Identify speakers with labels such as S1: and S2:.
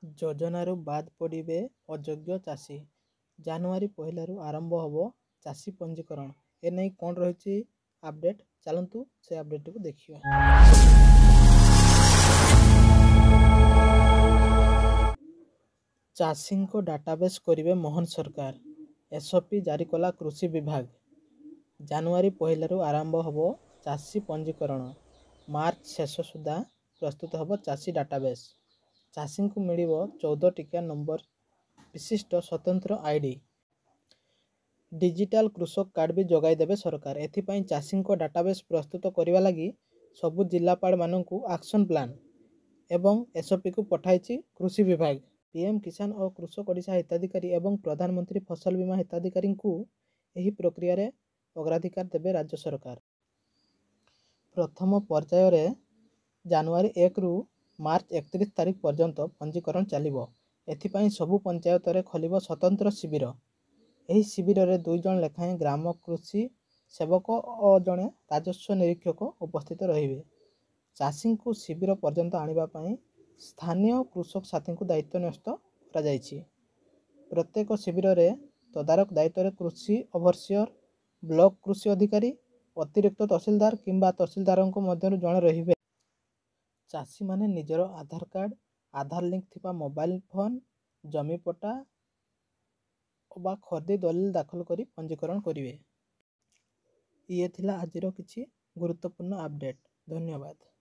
S1: ଯୋଜନାରୁ ବାଦ୍ ପଡ଼ିବେ ଅଯୋଗ୍ୟ ଚାଷୀ। ଜାନୁଆରୀ 1ରୁ ଆରମ୍ଭ ହେବ ଚାଷୀ ପଞ୍ଜୀକରଣ। ଏନେଇ କ'ଣ ରହିଛି ଆପଡେଟ୍, ଚାଲନ୍ତୁ ସେ ଆପଡେଟଟିକୁ ଦେଖିବା। ଚାଷୀଙ୍କ ଡାଟାବେସ୍ କରିବେ ମୋହନ ସରକାର, ଏସ୍ଓପି ଜାରି କଲା କୃଷି ବିଭାଗ। ଜାନୁଆରୀ 1ରୁ ଆରମ୍ଭ ହେବ ଚାଷୀ ପଞ୍ଜୀକରଣ। ମାର୍ଚ୍ଚ ଶେଷ ସୁଦ୍ଧା ପ୍ରସ୍ତୁତ ହେବ ଚାଷୀ ଡାଟାବେସ୍। ଚାଷୀଙ୍କୁ ମିଳିବ 14 ଟିକିଆ ନମ୍ବର ବିଶିଷ୍ଟ ସ୍ୱତନ୍ତ୍ର ଆଇଡି। ଡିଜିଟାଲ କୃଷକ କାର୍ଡ ବି ଯୋଗାଇ ଦେବେ ସରକାର। ଏଥିପାଇଁ ଚାଷୀଙ୍କ ଡାଟାବେସ୍ ପ୍ରସ୍ତୁତ କରିବା ଲାଗି ସବୁ ଜିଲ୍ଲାପାଳମାନଙ୍କୁ ଆକ୍ସନ ପ୍ଲାନ୍ ଏବଂ ଏସ୍ଓପିକୁ ପଠାଇଛି କୃଷି ବିଭାଗ। ପିଏମ୍ କିଷାନ ଓ କୃଷକ ଓଡ଼ିଶା ହିତାଧିକାରୀ ଏବଂ ପ୍ରଧାନମନ୍ତ୍ରୀ ଫସଲ ବୀମା ହିତାଧିକାରୀଙ୍କୁ ଏହି ପ୍ରକ୍ରିୟାରେ ଅଗ୍ରାଧିକାର ଦେବେ ରାଜ୍ୟ ସରକାର। ପ୍ରଥମ ପର୍ଯ୍ୟାୟରେ ଜାନୁଆରୀ 1ରୁ ମାର୍ଚ୍ଚ 31 ତାରିଖ ପର୍ଯ୍ୟନ୍ତ ପଞ୍ଜୀକରଣ ଚାଲିବ। ଏଥିପାଇଁ ସବୁ ପଞ୍ଚାୟତରେ ଖୋଲିବ ସ୍ୱତନ୍ତ୍ର ଶିବିର। ଏହି ଶିବିରରେ 2 ଜଣ ଲେଖାଏଁ ଗ୍ରାମ କୃଷି ସେବକ ଓ ଜଣେ ରାଜସ୍ୱ ନିରୀକ୍ଷକ ଉପସ୍ଥିତ ରହିବେ। ଚାଷୀଙ୍କୁ ଶିବିର ପର୍ଯ୍ୟନ୍ତ ଆଣିବା ପାଇଁ ସ୍ଥାନୀୟ କୃଷକ ସାଥୀଙ୍କୁ ଦାୟିତ୍ୱ ନ୍ୟସ୍ତ କରାଯାଇଛି। ପ୍ରତ୍ୟେକ ଶିବିରରେ ତଦାରଖ ଦାୟିତ୍ୱରେ କୃଷି ଓଭରସିଅର, ବ୍ଲକ କୃଷି ଅଧିକାରୀ, ଅତିରିକ୍ତ ତହସିଲଦାର କିମ୍ବା ତହସିଲଦାରଙ୍କ ମଧ୍ୟରୁ ଜଣେ ରହିବେ। ଚାଷୀମାନେ ନିଜର ଆଧାର କାର୍ଡ, ଆଧାର ଲିଙ୍କ ଥିବା ମୋବାଇଲ ଫୋନ, ଜମି ପଟ୍ଟା ବା ଖରଦି ଦଲିଲ ଦାଖଲ କରି ପଞ୍ଜୀକରଣ କରିବେ। ଇଏ ଥିଲା ଆଜିର କିଛି ଗୁରୁତ୍ୱପୂର୍ଣ୍ଣ ଆପଡେଟ୍। ଧନ୍ୟବାଦ।